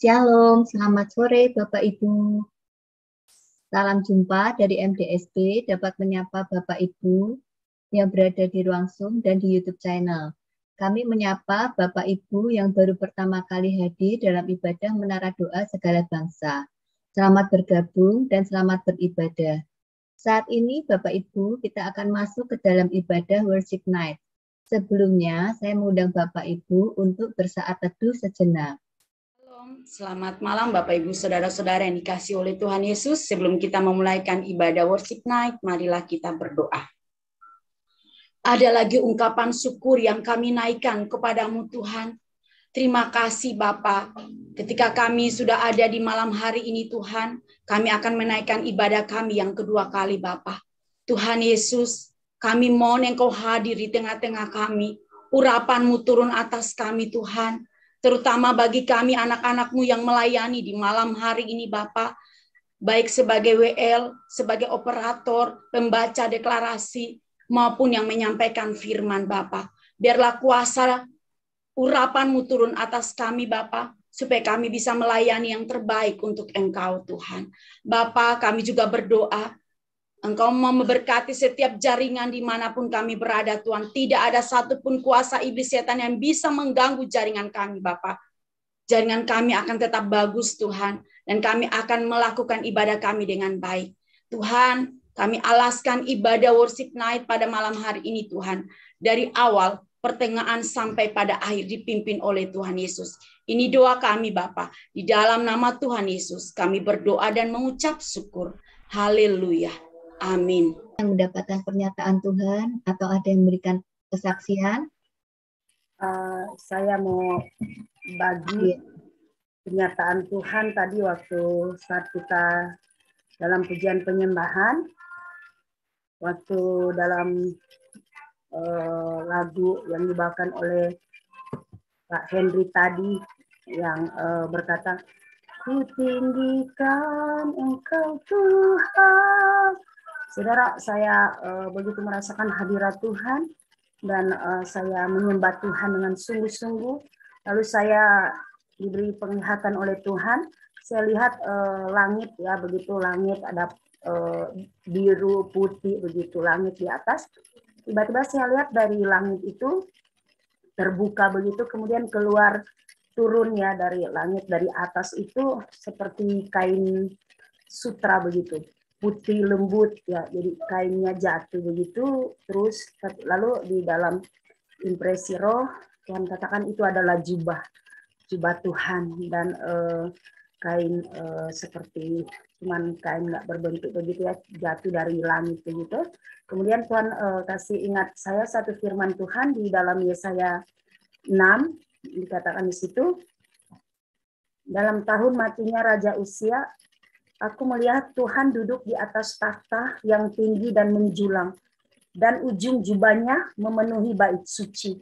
Shalom, selamat sore Bapak Ibu. Salam jumpa dari MDSB, dapat menyapa Bapak Ibu yang berada di ruang Zoom dan di YouTube channel. Kami menyapa Bapak Ibu yang baru pertama kali hadir dalam ibadah Menara Doa Segala Bangsa. Selamat bergabung dan selamat beribadah. Saat ini Bapak Ibu kita akan masuk ke dalam ibadah Worship Night. Sebelumnya saya mengundang Bapak Ibu untuk bersaat teduh sejenak. Selamat malam Bapak Ibu Saudara-saudara yang dikasihi oleh Tuhan Yesus. Sebelum kita memulaikan ibadah Worship Night, marilah kita berdoa. Ada lagi ungkapan syukur yang kami naikkan kepadamu Tuhan. Terima kasih Bapa. Ketika kami sudah ada di malam hari ini Tuhan, kami akan menaikkan ibadah kami yang kedua kali Bapa. Tuhan Yesus, kami mohon Engkau hadir di tengah-tengah kami. Urapan-Mu turun atas kami Tuhan. Terutama bagi kami anak-anak-Mu yang melayani di malam hari ini Bapa. Baik sebagai WL, sebagai operator, pembaca deklarasi, maupun yang menyampaikan firman Bapa. Biarlah kuasa urapan-Mu turun atas kami Bapa, supaya kami bisa melayani yang terbaik untuk Engkau Tuhan. Bapa, kami juga berdoa, Engkau mau memberkati setiap jaringan dimanapun kami berada Tuhan. Tidak ada satupun kuasa iblis setan yang bisa mengganggu jaringan kami Bapa. Jaringan kami akan tetap bagus Tuhan. Dan kami akan melakukan ibadah kami dengan baik. Tuhan, kami alaskan ibadah Worship Night pada malam hari ini Tuhan. Dari awal, pertengahan sampai pada akhir dipimpin oleh Tuhan Yesus. Ini doa kami Bapa. Di dalam nama Tuhan Yesus kami berdoa dan mengucap syukur. Haleluya. Amin. Yang mendapatkan pernyataan Tuhan atau ada yang memberikan kesaksian? Saya mau bagi pernyataan Tuhan tadi waktu saat kita dalam pujian penyembahan, waktu dalam lagu yang dibawakan oleh Pak Henry tadi yang berkata, ku tinggikan Engkau Tuhan. Saudara, saya begitu merasakan hadirat Tuhan dan saya menyembah Tuhan dengan sungguh-sungguh. Lalu saya diberi penglihatan oleh Tuhan. Saya lihat langit ya, begitu langit ada biru putih begitu langit di atas. Tiba-tiba saya lihat dari langit itu terbuka begitu, kemudian keluar turun ya dari langit dari atas itu seperti kain sutra begitu. Putih lembut ya, jadi kainnya jatuh begitu, terus lalu di dalam impresi roh Tuhan katakan itu adalah jubah Tuhan dan kain seperti cuman kain nggak berbentuk begitu ya, jatuh dari langit begitu. Kemudian Tuhan kasih ingat saya satu firman Tuhan di dalam Yesaya 6 dikatakan di situ, dalam tahun matinya Raja Uzia, aku melihat Tuhan duduk di atas takhta yang tinggi dan menjulang, dan ujung jubahnya memenuhi bait suci.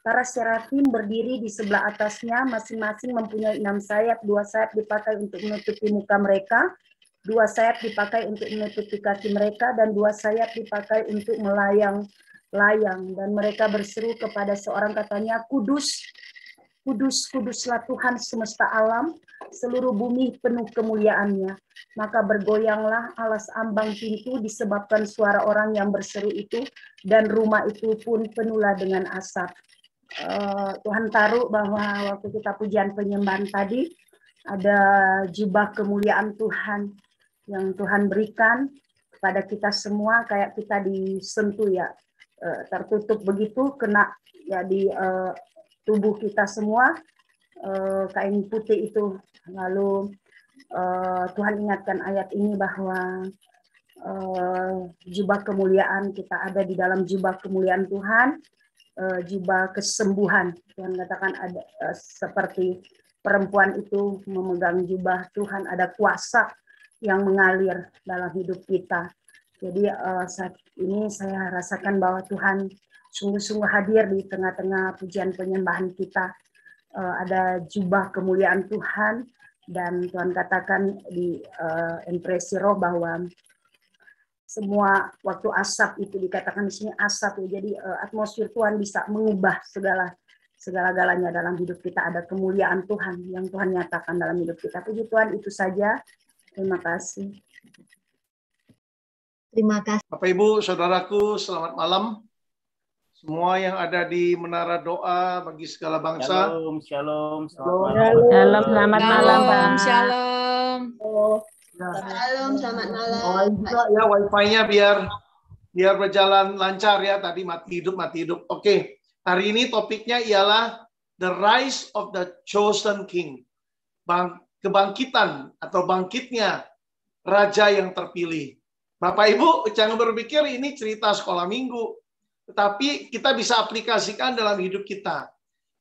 Para serafim berdiri di sebelah atasnya, masing-masing mempunyai 6 sayap, 2 sayap dipakai untuk menutupi muka mereka, 2 sayap dipakai untuk menutupi kaki mereka, dan 2 sayap dipakai untuk melayang-layang. Dan mereka berseru kepada seorang katanya, Kudus, Kudus, kuduslah Tuhan semesta alam, seluruh bumi penuh kemuliaannya. Maka bergoyanglah alas ambang pintu disebabkan suara orang yang berseru itu, dan rumah itu pun penuhlah dengan asap. Tuhan taruh bahwa waktu kita pujian penyembahan tadi, ada jubah kemuliaan Tuhan yang Tuhan berikan kepada kita semua, kayak kita disentuh ya, tertutup begitu, kena ya di tubuh kita semua, kain putih itu. Lalu Tuhan ingatkan ayat ini bahwa jubah kemuliaan, kita ada di dalam jubah kemuliaan Tuhan, jubah kesembuhan. Tuhan katakan ada seperti perempuan itu memegang jubah Tuhan, ada kuasa yang mengalir dalam hidup kita. Jadi saat ini saya rasakan bahwa Tuhan sungguh-sungguh hadir di tengah-tengah pujian penyembahan kita. Ada jubah kemuliaan Tuhan, dan Tuhan katakan di impresi roh bahwa semua waktu asap itu dikatakan di sini asap ya, jadi atmosfer Tuhan bisa mengubah segala segala-galanya dalam hidup kita, ada kemuliaan Tuhan yang Tuhan nyatakan dalam hidup kita. Puji Tuhan, itu saja. Terima kasih. Terima kasih. Bapak Ibu, Saudaraku, selamat malam. Semua yang ada di Menara Doa bagi segala bangsa. Shalom, shalom, Shalom. selamat Shalom, malam. selamat malam, Pak. Shalom. Shalom, selamat malam. Doain juga ya wifi-nya biar berjalan lancar ya. Tadi mati hidup. Oke, hari ini topiknya ialah The Rise of the Chosen King. Kebangkitan atau bangkitnya Raja yang terpilih. Bapak Ibu, jangan berpikir ini cerita sekolah minggu. Tetapi kita bisa aplikasikan dalam hidup kita.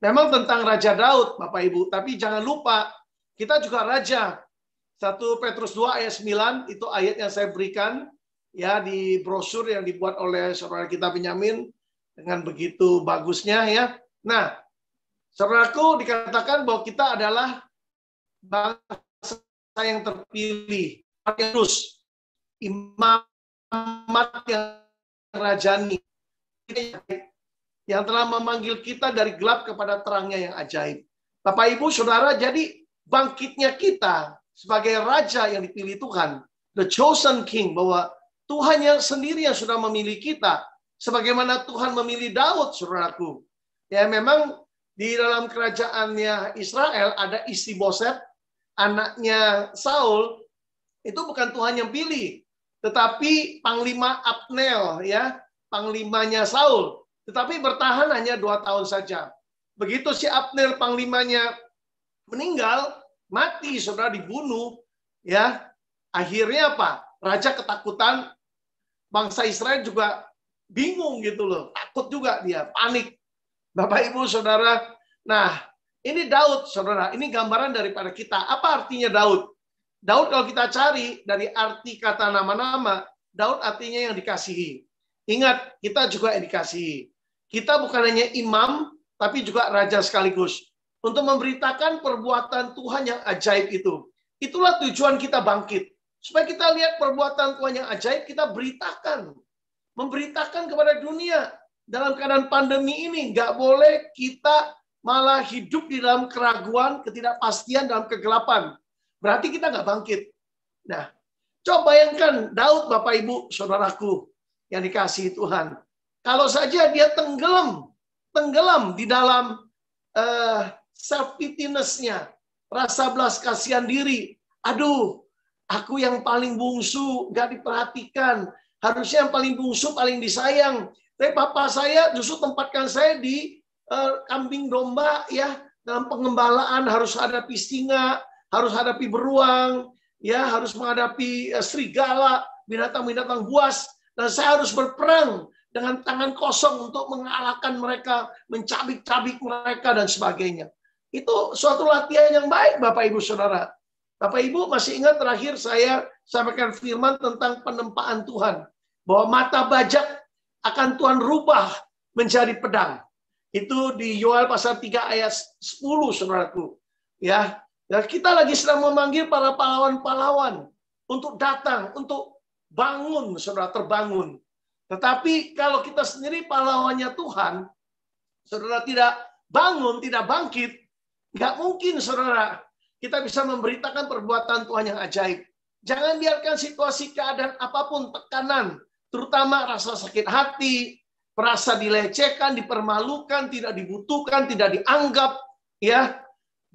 Memang tentang Raja Daud, Bapak Ibu. Tapi jangan lupa, kita juga raja. 1 Petrus 2 ayat 9, itu ayat yang saya berikan ya di brosur yang dibuat oleh saudara kita Benyamin. Dengan begitu bagusnya ya. Nah, saudaraku, dikatakan bahwa kita adalah bangsa yang terpilih. Terus, imamat yang rajani. Yang telah memanggil kita dari gelap kepada terangnya yang ajaib. Bapak Ibu Saudara, jadi bangkitnya kita sebagai raja yang dipilih Tuhan, the chosen king, bahwa Tuhan yang sendiri yang sudah memilih kita, sebagaimana Tuhan memilih Daud, saudaraku. Ya memang di dalam kerajaannya Israel ada Isi-Boset, anaknya Saul, itu bukan Tuhan yang pilih, tetapi Panglima Abner, ya, panglimanya Saul, tetapi bertahan hanya 2 tahun saja. Begitu si Abner panglimanya meninggal, mati, saudara, dibunuh, ya. Akhirnya apa? Raja ketakutan, bangsa Israel juga bingung gitu loh, takut juga dia, panik. Bapak Ibu Saudara, nah ini Daud, saudara, ini gambaran daripada kita. Apa artinya Daud? Daud kalau kita cari dari arti kata nama-nama, Daud artinya yang dikasihi. Ingat, kita juga yang dikasihi. Kita bukan hanya imam, tapi juga raja sekaligus. Untuk memberitakan perbuatan Tuhan yang ajaib itu. Itulah tujuan kita bangkit. Supaya kita lihat perbuatan Tuhan yang ajaib, kita beritakan. Memberitakan kepada dunia. Dalam keadaan pandemi ini, nggak boleh kita malah hidup di dalam keraguan, ketidakpastian, dalam kegelapan. Berarti kita nggak bangkit. Nah, coba bayangkan Daud, Bapak Ibu, saudaraku, yang dikasihi Tuhan. Kalau saja dia tenggelam di dalam self-pityness-nya, rasa belas kasihan diri. Aduh, aku yang paling bungsu, gak diperhatikan. Harusnya yang paling bungsu, paling disayang. Tapi papa saya justru tempatkan saya di kambing domba, ya, dalam pengembalaan harus hadapi singa, harus hadapi beruang, ya, harus menghadapi serigala, binatang-binatang buas. Dan saya harus berperang dengan tangan kosong untuk mengalahkan mereka, mencabik-cabik mereka, dan sebagainya. Itu suatu latihan yang baik, Bapak Ibu Saudara. Bapak Ibu masih ingat terakhir saya sampaikan firman tentang penempaan Tuhan. Bahwa mata bajak akan Tuhan rubah menjadi pedang. Itu di Yoel pasal 3 ayat 10, saudaraku. Ya, dan kita lagi sedang memanggil para pahlawan-pahlawan untuk datang, untuk bangun, saudara, terbangun. Tetapi kalau kita sendiri pahlawannya Tuhan, saudara tidak bangun, tidak bangkit, nggak mungkin, saudara, kita bisa memberitakan perbuatan Tuhan yang ajaib. Jangan biarkan situasi keadaan apapun, tekanan, terutama rasa sakit hati, merasa dilecehkan, dipermalukan, tidak dibutuhkan, tidak dianggap, ya,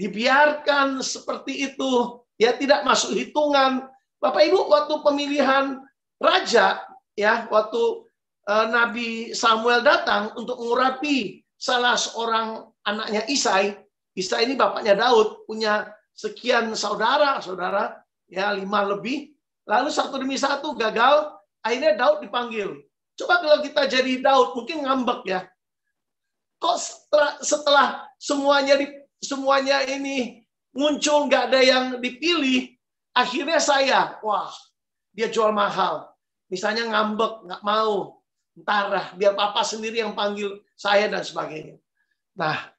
dibiarkan seperti itu, ya, tidak masuk hitungan. Bapak Ibu, waktu pemilihan raja, ya, waktu Nabi Samuel datang untuk mengurapi salah seorang anaknya Isai. Isai ini bapaknya Daud, punya sekian saudara, ya, 5 lebih. Lalu satu demi satu gagal, akhirnya Daud dipanggil. Coba kalau kita jadi Daud, mungkin ngambek ya. Kok setelah semuanya ini muncul, nggak ada yang dipilih, akhirnya saya, wah, dia jual mahal. Misalnya ngambek, nggak mau, ntar biar papa sendiri yang panggil saya dan sebagainya. Nah,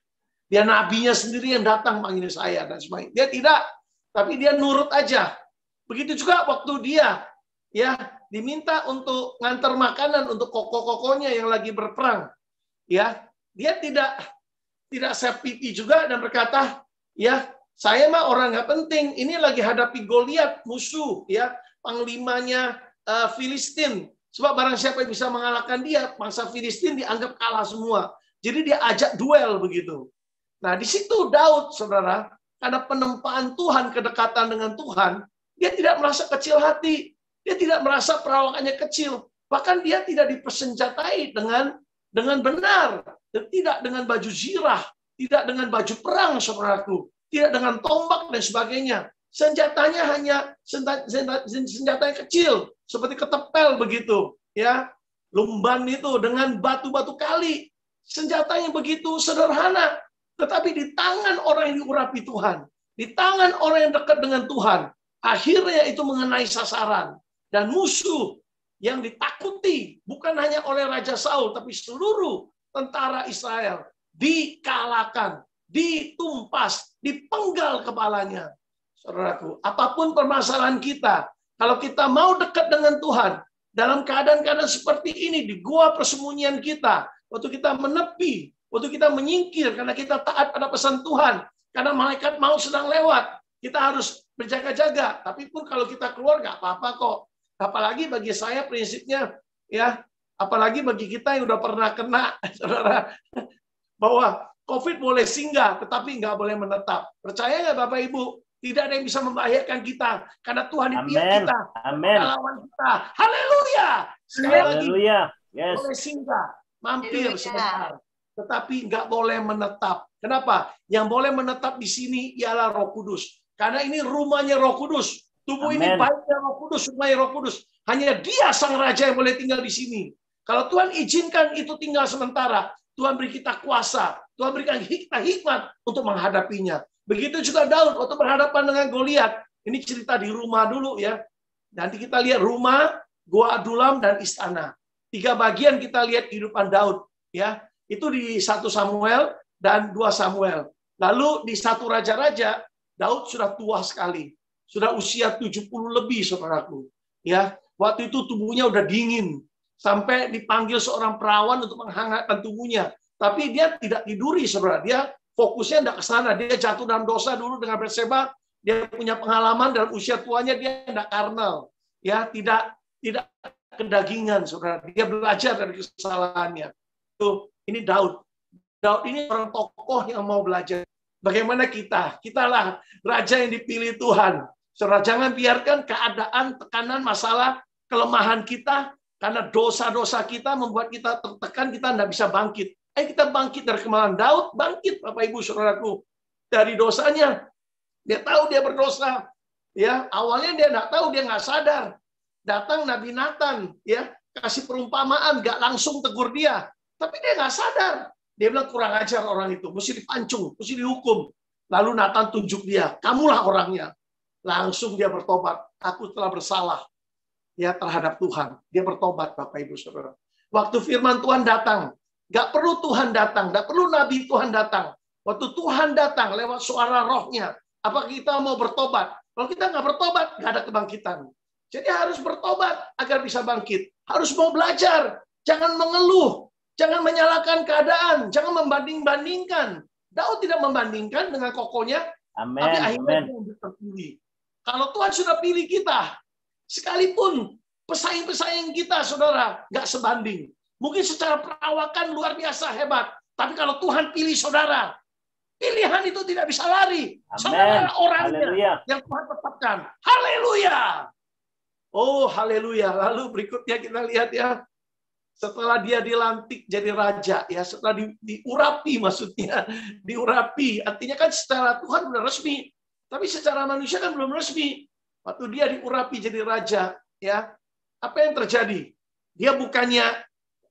dia nabinya sendiri yang datang panggil saya dan sebagainya. Dia tidak, tapi dia nurut aja. Begitu juga waktu dia, ya, diminta untuk ngantar makanan untuk koko-kokonya yang lagi berperang, ya, dia tidak tidak siap pipi juga dan berkata, ya saya mah orang nggak penting. Ini lagi hadapi Goliat, musuh, ya panglimanya Filistin. Sebab barang siapa yang bisa mengalahkan dia, bangsa Filistin dianggap kalah semua. Jadi dia ajak duel begitu. Nah di situ Daud, saudara, karena penempaan Tuhan, kedekatan dengan Tuhan, dia tidak merasa kecil hati. Dia tidak merasa perawakannya kecil. Bahkan dia tidak dipersenjatai dengan benar. Dan tidak dengan baju zirah, tidak dengan baju perang, saudaraku, tidak dengan tombak dan sebagainya. Senjatanya hanya senjata yang kecil, seperti ketepel begitu, ya, lumban itu dengan batu-batu kali. Senjata yang begitu sederhana, tetapi di tangan orang yang diurapi Tuhan, di tangan orang yang dekat dengan Tuhan, akhirnya itu mengenai sasaran. Dan musuh yang ditakuti bukan hanya oleh Raja Saul, tapi seluruh tentara Israel dikalahkan, ditumpas, dipenggal kepalanya. Saudaraku, apapun permasalahan kita, kalau kita mau dekat dengan Tuhan, dalam keadaan-keadaan seperti ini, di gua persembunyian kita, waktu kita menepi, waktu kita menyingkir karena kita taat pada pesan Tuhan, karena malaikat maut sedang lewat, kita harus berjaga-jaga. Tapi pun kalau kita keluar nggak apa-apa kok. Apalagi bagi saya prinsipnya, ya, apalagi bagi kita yang udah pernah kena, saudara, bahwa COVID boleh singgah, tetapi nggak boleh menetap. Percaya nggak Bapak Ibu? Tidak ada yang bisa membahayakan kita, karena Tuhan di pihak kita, lawan kita. Haleluya! Sekali lagi, yes. Boleh singgah, mampir sebentar, tetapi nggak boleh menetap. Kenapa? Yang boleh menetap di sini ialah Roh Kudus, karena ini rumahnya Roh Kudus. Tubuh ini baiknya Roh Kudus, rumahnya Roh Kudus. Hanya Dia sang Raja yang boleh tinggal di sini. Kalau Tuhan izinkan itu tinggal sementara, Tuhan beri kita kuasa, Tuhan berikan kita hikmat untuk menghadapinya. Begitu juga Daud waktu berhadapan dengan Goliat. Ini cerita di rumah dulu ya. Nanti kita lihat rumah, Gua Adulam, dan istana. 3 bagian kita lihat kehidupan Daud. Ya, itu di 1 Samuel dan 2 Samuel. Lalu di 1 Raja-Raja, Daud sudah tua sekali. Sudah usia 70 lebih, saudaraku. Ya, waktu itu tubuhnya udah dingin. Sampai dipanggil seorang perawan untuk menghangatkan tubuhnya. Tapi dia tidak tiduri, saudara. Dia fokusnya tidak ke sana. Dia jatuh dalam dosa dulu dengan Batseba. Dia punya pengalaman dalam usia tuanya, dia tidak karnal. Ya, tidak kedagingan, saudara. Dia belajar dari kesalahannya. Tuh, ini Daud. Daud ini orang tokoh yang mau belajar. Bagaimana kita? Kitalah raja yang dipilih Tuhan. Saudara, jangan biarkan keadaan, tekanan, masalah, kelemahan kita, karena dosa-dosa kita membuat kita tertekan, kita tidak bisa bangkit. Kita bangkit dari kelemahan. Daud bangkit, Bapak Ibu Saudaraku, dari dosanya. Dia tahu dia berdosa. Ya, awalnya dia tidak tahu, dia nggak sadar. Datang Nabi Nathan, ya, kasih perumpamaan, nggak langsung tegur dia. Tapi dia nggak sadar. Dia bilang kurang ajar orang itu, mesti dipancung, mesti dihukum. Lalu Nathan tunjuk dia, kamulah orangnya. Langsung dia bertobat. Aku telah bersalah ya terhadap Tuhan. Dia bertobat, Bapak Ibu Saudara. Waktu firman Tuhan datang, nggak perlu Tuhan datang, nggak perlu Nabi Tuhan datang. Waktu Tuhan datang lewat suara rohnya, apa kita mau bertobat? Kalau kita nggak bertobat, nggak ada kebangkitan. Jadi harus bertobat agar bisa bangkit. Harus mau belajar, jangan mengeluh, jangan menyalahkan keadaan, jangan membanding-bandingkan. Daud tidak membandingkan dengan kokonya, tapi akhirnya dia terpilih. Kalau Tuhan sudah pilih kita, sekalipun pesaing-pesaing kita, saudara, nggak sebanding. Mungkin secara perawakan luar biasa hebat, tapi kalau Tuhan pilih saudara, pilihan itu tidak bisa lari. Saudara orangnya yang Tuhan tetapkan. Haleluya! Oh, haleluya. Lalu berikutnya kita lihat ya, setelah dia dilantik jadi raja, ya setelah diurapi, maksudnya diurapi, artinya kan secara Tuhan sudah resmi. Tapi secara manusia kan belum resmi. Waktu dia diurapi jadi raja, ya apa yang terjadi? Dia bukannya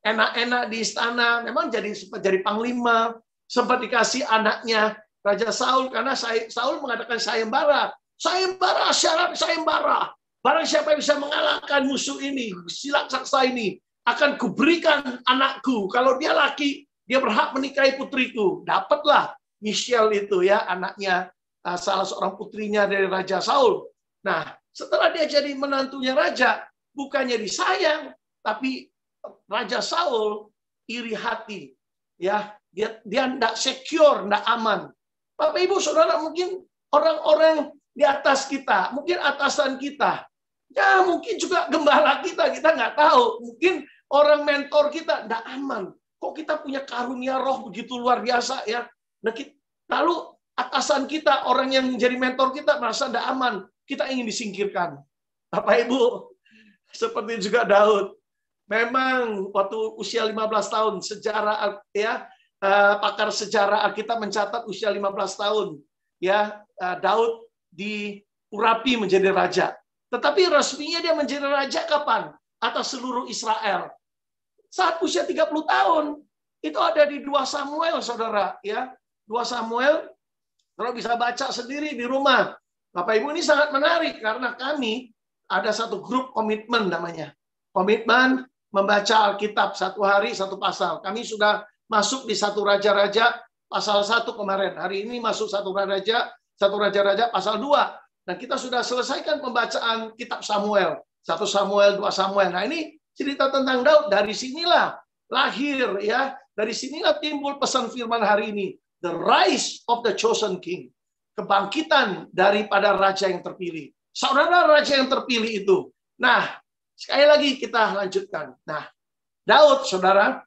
enak-enak di istana, memang sempat jadi panglima, sempat dikasih anaknya Raja Saul, karena Saul mengatakan sayembara, syarat sayembara. Barang siapa yang bisa mengalahkan musuh ini, silat saksa ini, akan kuberikan anakku. Kalau dia laki, dia berhak menikahi putriku. Dapatlah Michelle itu ya, anaknya salah seorang putrinya dari Raja Saul. Nah, setelah dia jadi menantunya raja, bukannya disayang, tapi Raja Saul iri hati. Ya, dia tidak secure, tidak aman. Bapak Ibu Saudara, mungkin orang-orang di atas kita, mungkin atasan kita, ya mungkin juga gembala kita nggak tahu. Mungkin orang mentor kita tidak aman. Kok kita punya karunia roh begitu luar biasa ya? Lalu atasan kita, orang yang menjadi mentor kita merasa tidak aman. Kita ingin disingkirkan. Bapak Ibu, seperti juga Daud. Memang waktu usia 15 tahun, sejarah ya, pakar sejarah Alkitab mencatat usia 15 tahun ya, Daud diurapi menjadi raja. Tetapi resminya dia menjadi raja kapan? Atas seluruh Israel. Saat usia 30 tahun. Itu ada di 2 Samuel, Saudara, ya. 2 Samuel, kalau bisa baca sendiri di rumah. Bapak Ibu, ini sangat menarik karena kami ada satu grup komitmen namanya. Komitmen membaca Alkitab 1 hari 1 pasal. Kami sudah masuk di 1 Raja-Raja pasal 1 kemarin. Hari ini masuk 1 Raja-Raja pasal 2. Dan kita sudah selesaikan pembacaan kitab Samuel. 1 Samuel, 2 Samuel. Nah, ini cerita tentang Daud. Dari sinilah lahir ya. Dari sinilah timbul pesan firman hari ini. The rise of the chosen king. Kebangkitan daripada raja yang terpilih. Saudara, raja yang terpilih itu. Nah, sekali lagi kita lanjutkan. Nah, Daud, Saudara,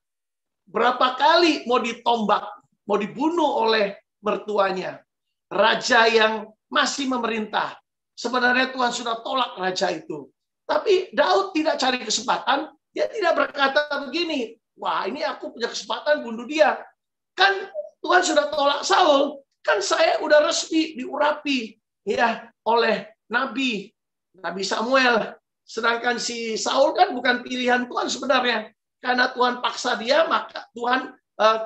berapa kali mau ditombak, mau dibunuh oleh mertuanya. Raja yang masih memerintah. Sebenarnya Tuhan sudah tolak raja itu. Tapi Daud tidak cari kesempatan. Dia tidak berkata begini, wah ini aku punya kesempatan bunuh dia. Kan Tuhan sudah tolak Saul. Kan saya udah resmi diurapi ya oleh Nabi Samuel. Sedangkan si Saul kan bukan pilihan Tuhan sebenarnya. Karena Tuhan paksa dia, maka Tuhan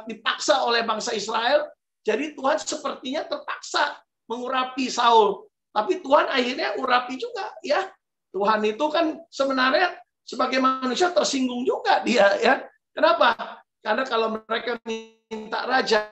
dipaksa oleh bangsa Israel. Jadi Tuhan sepertinya terpaksa mengurapi Saul. Tapi Tuhan akhirnya urapi juga. Ya, Tuhan itu kan sebenarnya sebagai manusia tersinggung juga dia. Ya, kenapa? Karena kalau mereka minta raja,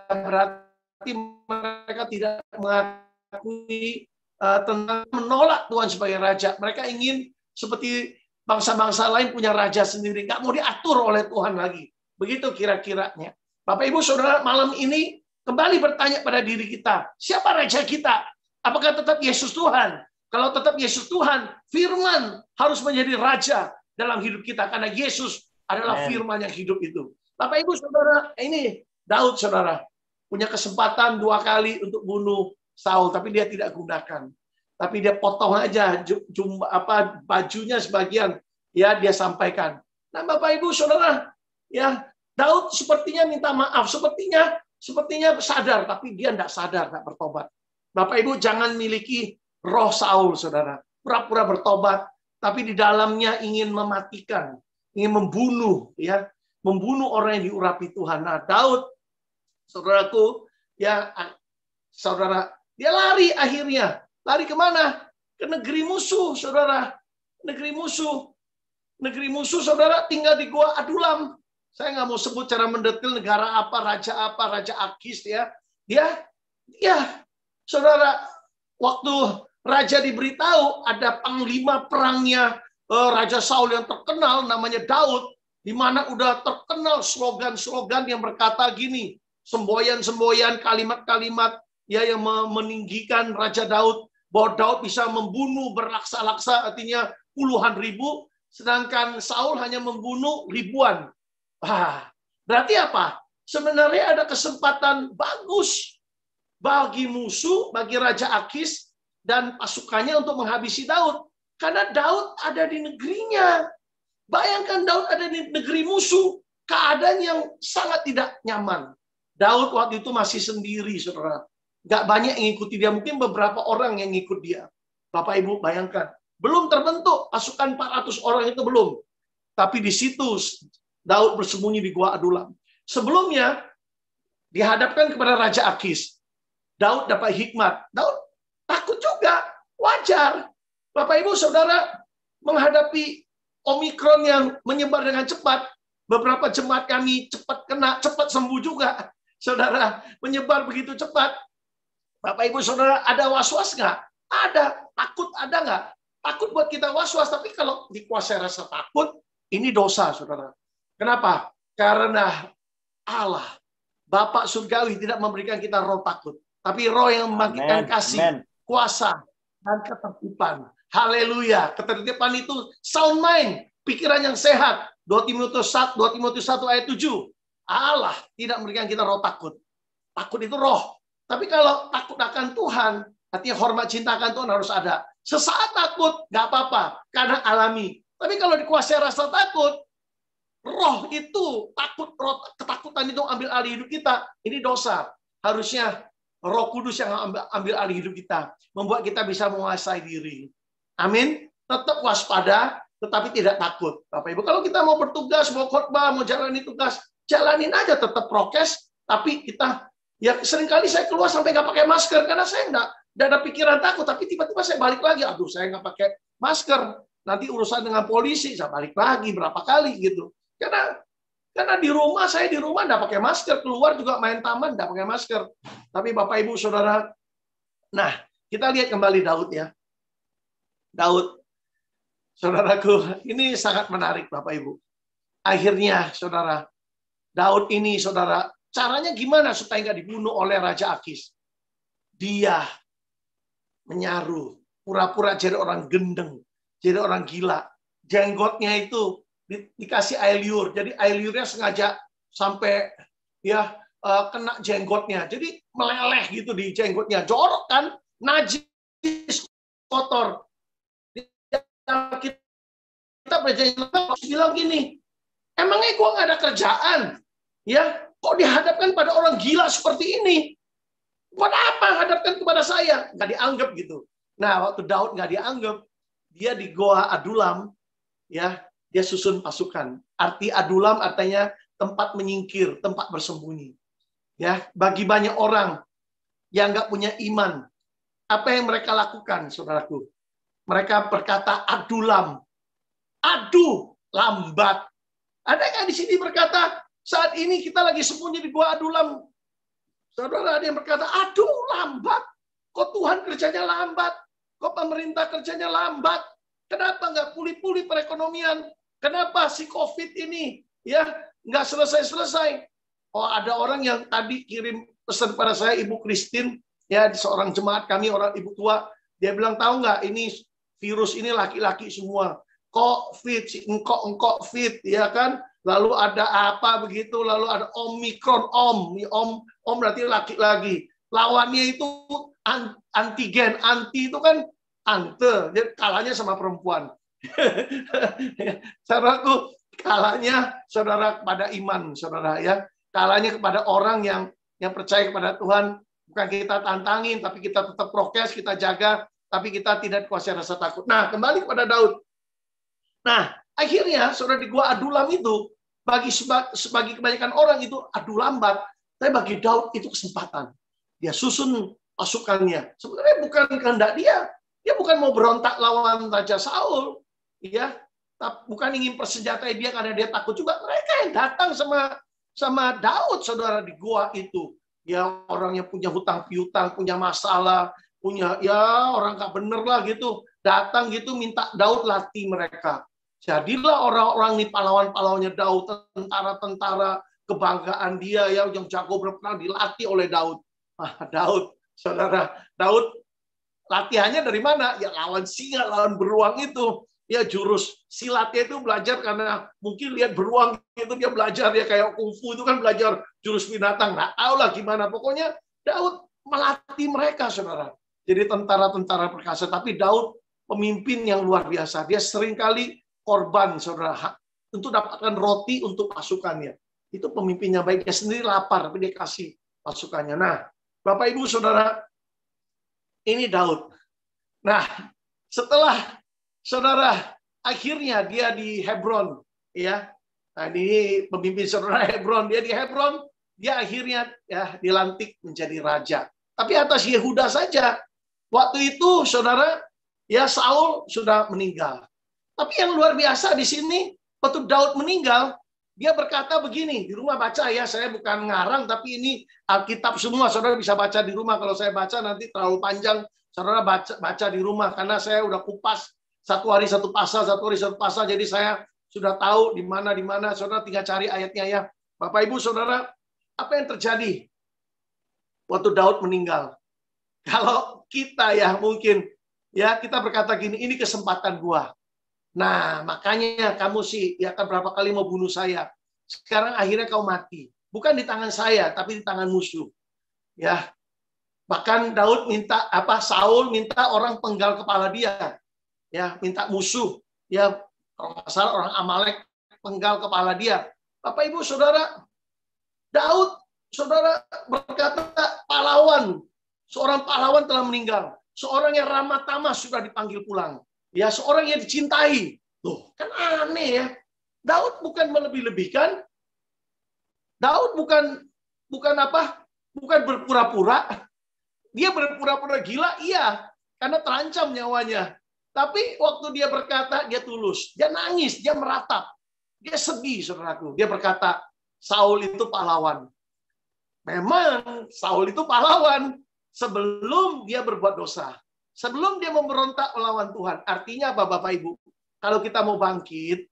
berarti mereka tidak mengakui tentang menolak Tuhan sebagai raja. Mereka ingin seperti bangsa-bangsa lain punya raja sendiri. Nggak mau diatur oleh Tuhan lagi. Begitu kira-kiranya. Bapak Ibu Saudara, malam ini kembali bertanya pada diri kita. Siapa raja kita? Apakah tetap Yesus Tuhan? Kalau tetap Yesus Tuhan, firman harus menjadi raja dalam hidup kita. Karena Yesus adalah firman yang hidup itu. Bapak Ibu Saudara, ini Daud Saudara. Punya kesempatan 2 kali untuk bunuh Saul, tapi dia tidak gunakan. Tapi dia potong aja bajunya sebagian, ya dia sampaikan. Nah, Bapak Ibu Saudara, ya Daud sepertinya minta maaf, sepertinya sadar, tapi dia tidak sadar, tidak bertobat. Bapak Ibu jangan miliki roh Saul, Saudara. Pura-pura bertobat, tapi di dalamnya ingin mematikan, ingin membunuh, ya, membunuh orang yang diurapi Tuhan. Nah, Daud, saudaraku, ya, saudara, dia lari akhirnya. Lari kemana? Ke negeri musuh, saudara. Negeri musuh. Negeri musuh, saudara, tinggal di Gua Adulam. Saya nggak mau sebut cara mendetil negara apa, Raja Akis, ya. Dia, saudara, waktu Raja diberitahu ada panglima perangnya Raja Saul yang terkenal, namanya Daud, di mana udah terkenal slogan-slogan yang berkata gini, semboyan-semboyan, kalimat-kalimat ya yang meninggikan Raja Daud, bahwa Daud bisa membunuh berlaksa-laksa, artinya puluhan ribu, sedangkan Saul hanya membunuh ribuan. Berarti apa? Sebenarnya ada kesempatan bagus bagi musuh, bagi Raja Akis dan pasukannya untuk menghabisi Daud. Karena Daud ada di negerinya. Bayangkan Daud ada di negeri musuh, keadaan yang sangat tidak nyaman. Daud waktu itu masih sendiri, saudara. Gak banyak yang ikuti dia, mungkin beberapa orang yang ikut dia. Bapak Ibu bayangkan, belum terbentuk pasukan 400 orang itu belum. Tapi di situ Daud bersembunyi di Gua Adulam. Sebelumnya dihadapkan kepada Raja Akis. Daud dapat hikmat. Daud takut juga, wajar. Bapak Ibu Saudara, menghadapi Omikron yang menyebar dengan cepat, beberapa jemaat kami cepat kena, cepat sembuh juga. Saudara, menyebar begitu cepat. Bapak Ibu Saudara, ada was-was nggak? Ada. Takut ada nggak? Takut buat kita was-was, tapi kalau dikuasai rasa takut, ini dosa, Saudara. Kenapa? Karena Allah, Bapa surgawi tidak memberikan kita roh takut, tapi roh yang membangkitkan kasih, kuasa, dan ketertiban. Haleluya. Ketertiban itu sound mind, pikiran yang sehat. 2 Timotius 1 ayat 7. Allah tidak memberikan kita roh takut. Takut itu roh. Tapi kalau takut akan Tuhan, artinya hormat cinta akan Tuhan harus ada. Sesaat takut, nggak apa-apa, karena alami. Tapi kalau dikuasai rasa takut, roh itu takut, ketakutan itu ambil alih hidup kita. Ini dosa. Harusnya Roh Kudus yang ambil alih hidup kita, membuat kita bisa menguasai diri. Amin. Tetap waspada, tetapi tidak takut. Bapak Ibu, kalau kita mau bertugas, mau khotbah, mau jalani tugas, jalanin aja, tetap prokes. Tapi kita, ya seringkali saya keluar sampai nggak pakai masker karena saya nggak ada pikiran takut. Tapi tiba-tiba saya balik lagi, aduh saya nggak pakai masker. Nanti urusan dengan polisi, saya balik lagi berapa kali gitu. Karena di rumah, saya di rumah nggak pakai masker, keluar juga main taman nggak pakai masker. Tapi Bapak Ibu Saudara, nah kita lihat kembali Daud ya. Daud, saudaraku, ini sangat menarik Bapak Ibu. Akhirnya saudara, Daud ini saudara, caranya gimana supaya nggak dibunuh oleh Raja Akis? Dia menyaruh, pura-pura jadi orang gendeng, jadi orang gila. Jenggotnya itu dikasih air liur. Jadi air liurnya sengaja sampai ya kena jenggotnya. Jadi meleleh gitu di jenggotnya. Jorok kan, najis, kotor. Kita bilang gini, emangnya gua nggak ada kerjaan? Ya, kok dihadapkan pada orang gila seperti ini? Buat apa hadapkan kepada saya? Nggak dianggap gitu. Nah, waktu Daud nggak dianggap, dia di Goa Adulam, ya, dia susun pasukan. Arti Adulam artinya tempat menyingkir, tempat bersembunyi. Ya, bagi banyak orang yang nggak punya iman, apa yang mereka lakukan, saudaraku? Mereka berkata Adulam, aduh, lambat. Ada nggak di sini berkata saat ini kita lagi sembunyi di Gua Adulam? Saudara, ada yang berkata, aduh, lambat. Kok Tuhan kerjanya lambat? Kok pemerintah kerjanya lambat? Kenapa nggak pulih-pulih perekonomian? Kenapa si COVID ini ya nggak selesai-selesai? Oh, ada orang yang tadi kirim pesan pada saya, Ibu Christine, ya seorang jemaat kami, orang ibu tua, dia bilang, tahu nggak ini virus ini laki-laki semua. COVID, si engkok fit, ya kan? Lalu ada apa begitu? Lalu ada Omikron, Om berarti laki lagi. Lawannya itu antigen, anti itu kan ante, dia kalahnya sama perempuan. Saudaraku, kalahnya saudara kepada iman, saudara ya. Kalahnya kepada orang yang percaya kepada Tuhan. Bukan kita tantangin, tapi kita tetap prokes, kita jaga, tapi kita tidak kuasai rasa takut. Nah, kembali kepada Daud. Nah, akhirnya saudara di Gua Adulam itu, bagi kebanyakan orang itu adu lambat. Tapi bagi Daud itu kesempatan. Dia susun pasukannya. Sebenarnya bukan kehendak dia. Dia bukan mau berontak lawan Raja Saul. Ya, bukan ingin persenjatai dia karena dia takut juga. Mereka yang datang sama Daud, saudara, di gua itu. Ya, orang yang punya hutang piutang, punya masalah, punya ya orang nggak bener lah gitu. Datang gitu minta Daud latih mereka. Jadilah orang-orang nih pahlawan-pahlawannya Daud, tentara-tentara kebanggaan dia ya, yang jago berperang dilatih oleh Daud. Daud, saudara, Daud latihannya dari mana? Ya lawan singa, lawan beruang itu. Ya jurus silatnya itu belajar karena mungkin lihat beruang itu dia belajar ya kayak kungfu itu kan belajar jurus binatang. Nggak tahu lah gimana. Pokoknya Daud melatih mereka, saudara. Jadi tentara-tentara perkasa. Tapi Daud pemimpin yang luar biasa. Dia seringkali korban, saudara, untuk dapatkan roti untuk pasukannya. Itu pemimpinnya baik. Dia sendiri lapar, tapi dia kasih pasukannya. Nah, Bapak Ibu Saudara, ini Daud. Nah, setelah saudara akhirnya dia di Hebron, ya. Nah, ini pemimpin saudara Hebron, dia di Hebron, dia akhirnya ya dilantik menjadi raja. Tapi atas Yehuda saja. Waktu itu saudara, ya Saul sudah meninggal. Tapi yang luar biasa di sini, waktu Daud meninggal, dia berkata begini, di rumah baca ya, saya bukan ngarang, tapi ini Alkitab semua, saudara bisa baca di rumah. Kalau saya baca nanti terlalu panjang, saudara baca di rumah, karena saya udah kupas satu hari satu pasal, jadi saya sudah tahu di mana, saudara tinggal cari ayatnya ya. Bapak Ibu Saudara, apa yang terjadi waktu Daud meninggal? Kalau kita ya mungkin ya kita berkata gini, ini kesempatan gua. Nah, makanya kamu sih ya kan berapa kali mau bunuh saya. Sekarang akhirnya kau mati. Bukan di tangan saya, tapi di tangan musuh. Ya. Bahkan Daud minta Saul minta orang penggal kepala dia. Ya, minta musuh. Ya, kalau nggak salah orang Amalek penggal kepala dia. Bapak Ibu Saudara, Daud Saudara berkata pahlawan. Seorang pahlawan telah meninggal. Seorang yang ramah tamah sudah dipanggil pulang. Ya, seorang yang dicintai. Loh, kan aneh ya. Daud bukan melebih-lebihkan. Daud bukan berpura-pura. Dia berpura-pura gila, iya. Karena terancam nyawanya. Tapi waktu dia berkata, dia tulus. Dia nangis, dia meratap. Dia sedih, saudaraku. Dia berkata, Saul itu pahlawan. Memang Saul itu pahlawan. Sebelum dia berbuat dosa. Sebelum dia memberontak melawan Tuhan. Artinya apa Bapak Ibu? Kalau kita mau bangkit,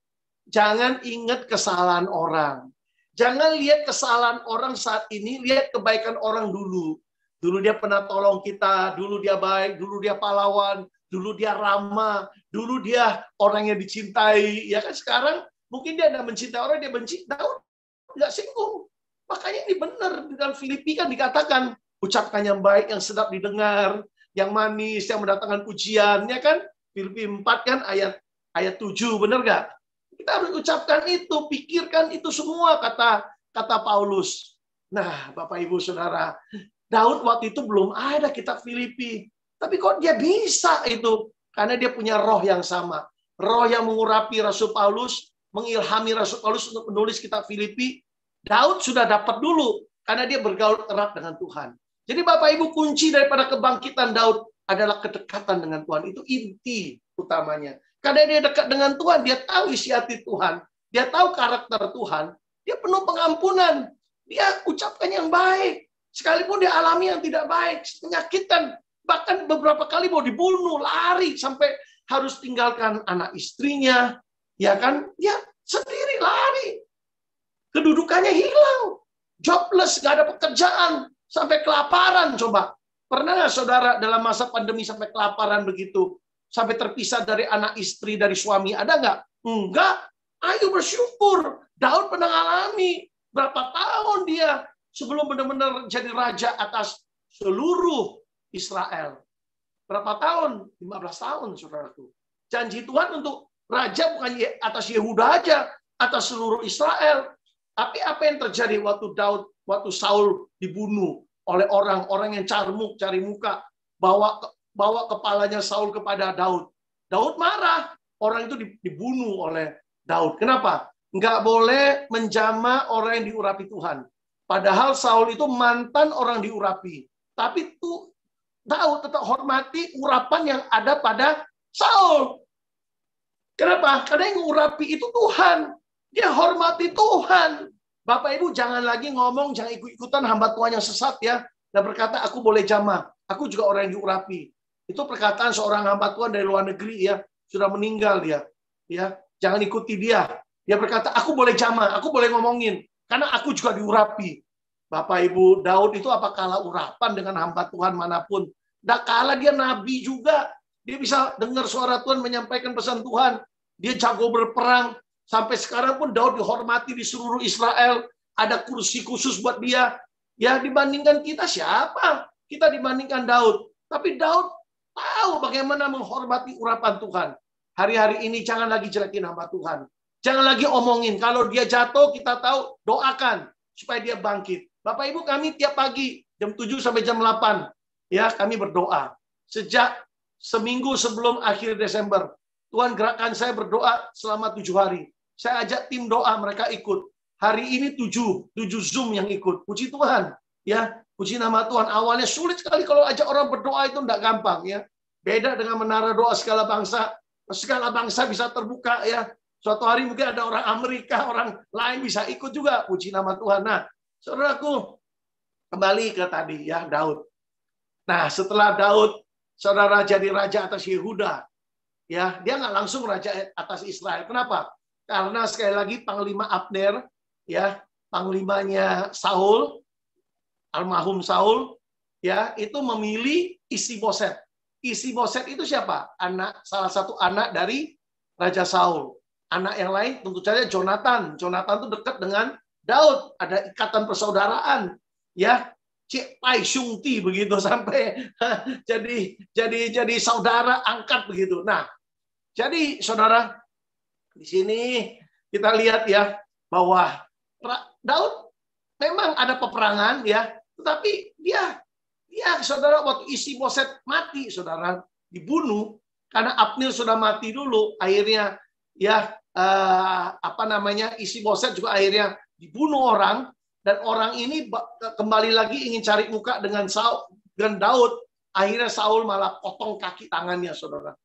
jangan ingat kesalahan orang. Jangan lihat kesalahan orang saat ini, lihat kebaikan orang dulu. Dulu dia pernah tolong kita, dulu dia baik, dulu dia pahlawan, dulu dia ramah, dulu dia orang yang dicintai. Ya kan sekarang mungkin dia tidak mencintai orang, dia benci. Daud nggak singgung. Makanya ini benar. Di dalam Filipi kan dikatakan, ucapkan yang baik, yang sedap didengar, yang manis, yang mendatangkan pujian, ya kan? Filipi 4 kan ayat 7, benar nggak? Kita harus ucapkan itu, pikirkan itu semua kata Paulus. Nah, Bapak Ibu Saudara, Daud waktu itu belum ada kitab Filipi, tapi kok dia bisa itu? Karena dia punya roh yang sama, roh yang mengurapi Rasul Paulus, mengilhami Rasul Paulus untuk menulis kitab Filipi. Daud sudah dapat dulu karena dia bergaul erat dengan Tuhan. Jadi Bapak Ibu, kunci daripada kebangkitan Daud adalah kedekatan dengan Tuhan. Itu inti utamanya. Karena dia dekat dengan Tuhan, dia tahu isi hati Tuhan, dia tahu karakter Tuhan, dia penuh pengampunan, dia ucapkan yang baik, sekalipun dia alami yang tidak baik, menyakitkan, bahkan beberapa kali mau dibunuh, lari sampai harus tinggalkan anak istrinya, ya kan? Dia sendiri lari, kedudukannya hilang, jobless, nggak ada pekerjaan, sampai kelaparan. Coba pernah nggak saudara dalam masa pandemi sampai kelaparan begitu? Sampai terpisah dari anak istri, dari suami, ada nggak? Enggak. Ayo bersyukur. Daud pernah alami berapa tahun dia sebelum benar-benar jadi raja atas seluruh Israel. Berapa tahun? 15 tahun, saudaraku. Janji Tuhan untuk raja bukan atas Yehuda aja, atas seluruh Israel. Tapi apa yang terjadi waktu Saul dibunuh oleh orang-orang yang carmuk, cari muka, bawa kepalanya Saul kepada Daud. Daud marah. Orang itu dibunuh oleh Daud. Kenapa? Nggak boleh menjamah orang yang diurapi Tuhan. Padahal Saul itu mantan orang diurapi. Tapi Daud tetap hormati urapan yang ada pada Saul. Kenapa? Karena yang urapi itu Tuhan. Dia hormati Tuhan. Bapak Ibu jangan lagi ngomong, jangan ikut-ikutan hamba Tuhan yang sesat ya. Dan berkata, aku boleh jamah. Aku juga orang yang diurapi. Itu perkataan seorang hamba Tuhan dari luar negeri ya, sudah meninggal dia. Ya, jangan ikuti dia. Dia berkata, aku boleh jamah, aku boleh ngomongin karena aku juga diurapi. Bapak Ibu, Daud itu apa kalah urapan dengan hamba Tuhan manapun? Nggak kalah, dia nabi juga. Dia bisa dengar suara Tuhan menyampaikan pesan Tuhan. Dia jago berperang. Sampai sekarang pun Daud dihormati di seluruh Israel. Ada kursi khusus buat dia. Ya, dibandingkan kita siapa? Kita dibandingkan Daud. Tapi Daud tahu bagaimana menghormati urapan Tuhan. Hari-hari ini jangan lagi jelekin hamba Tuhan. Jangan lagi omongin. Kalau dia jatuh, kita tahu, doakan supaya dia bangkit. Bapak Ibu, kami tiap pagi jam 7 sampai jam 8 ya kami berdoa. Sejak seminggu sebelum akhir Desember, Tuhan gerakkan saya berdoa selama 7 hari. Saya ajak tim doa, mereka ikut. Hari ini 7 Zoom yang ikut. Puji Tuhan. Ya, puji nama Tuhan. Awalnya sulit sekali kalau ajak orang berdoa, itu enggak gampang ya. Beda dengan menara doa segala bangsa. Segala bangsa bisa terbuka ya. Suatu hari mungkin ada orang Amerika, orang lain bisa ikut juga. Puji nama Tuhan. Nah, saudaraku, kembali ke tadi ya, Daud. Nah, setelah Daud, saudara jadi raja atas Yehuda, ya, dia nggak langsung raja atas Israel. Kenapa? Karena sekali lagi Panglima Abner, ya, panglimanya Saul, almarhum Saul, ya, itu memilih Isi-Boset. Isi-Boset itu siapa? Salah satu anak dari Raja Saul. Anak yang lain tentu saja Jonathan. Jonathan itu dekat dengan Daud, ada ikatan persaudaraan, ya. Cek Pai Syungti begitu sampai jadi saudara angkat begitu. Nah, jadi saudara, di sini kita lihat ya bahwa Daud memang ada peperangan ya, tetapi dia saudara waktu Isi-Boset mati, saudara, dibunuh karena Abner sudah mati dulu, akhirnya ya Isi-Boset juga akhirnya dibunuh orang, dan orang ini kembali lagi ingin cari muka dengan Daud. Akhirnya Saul malah potong kaki tangannya, saudara.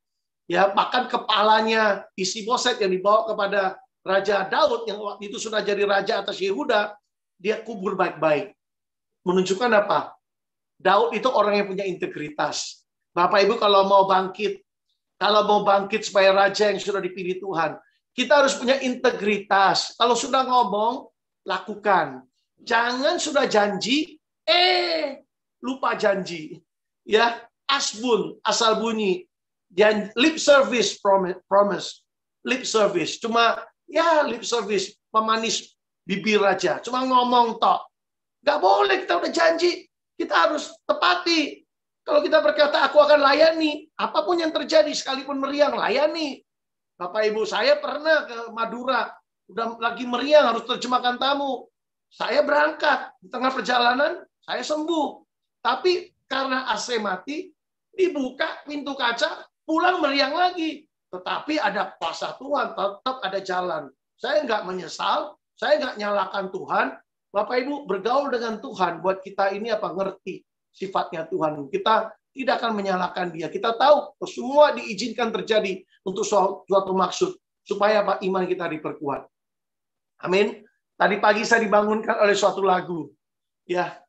Ya, bahkan kepalanya Isi-Boset yang dibawa kepada Raja Daud yang waktu itu sudah jadi raja atas Yehuda, dia kubur baik-baik. Menunjukkan apa? Daud itu orang yang punya integritas. Bapak Ibu kalau mau bangkit supaya raja yang sudah dipilih Tuhan, kita harus punya integritas. Kalau sudah ngomong, lakukan. Jangan sudah janji, lupa janji. Ya, asbun, asal bunyi. Dan lip service, promise. Lip service. Cuma, ya lip service, pemanis bibir aja. Cuma ngomong tok. Gak boleh, kita udah janji. Kita harus tepati. Kalau kita berkata, aku akan layani. Apapun yang terjadi, sekalipun meriang, layani. Bapak Ibu, saya pernah ke Madura. Udah lagi meriang, harus terjemahkan tamu. Saya berangkat. Di tengah perjalanan, saya sembuh. Tapi karena AC mati, dibuka pintu kaca, pulang meriang lagi. Tetapi ada kuasa Tuhan, tetap ada jalan. Saya nggak menyesal, saya nggak nyalakan Tuhan. Bapak Ibu, bergaul dengan Tuhan, buat kita ini ngerti sifatnya Tuhan. Kita tidak akan menyalahkan dia. Kita tahu semua diizinkan terjadi untuk suatu maksud. Supaya iman kita diperkuat. Amin. Tadi pagi saya dibangunkan oleh suatu lagu. Ya,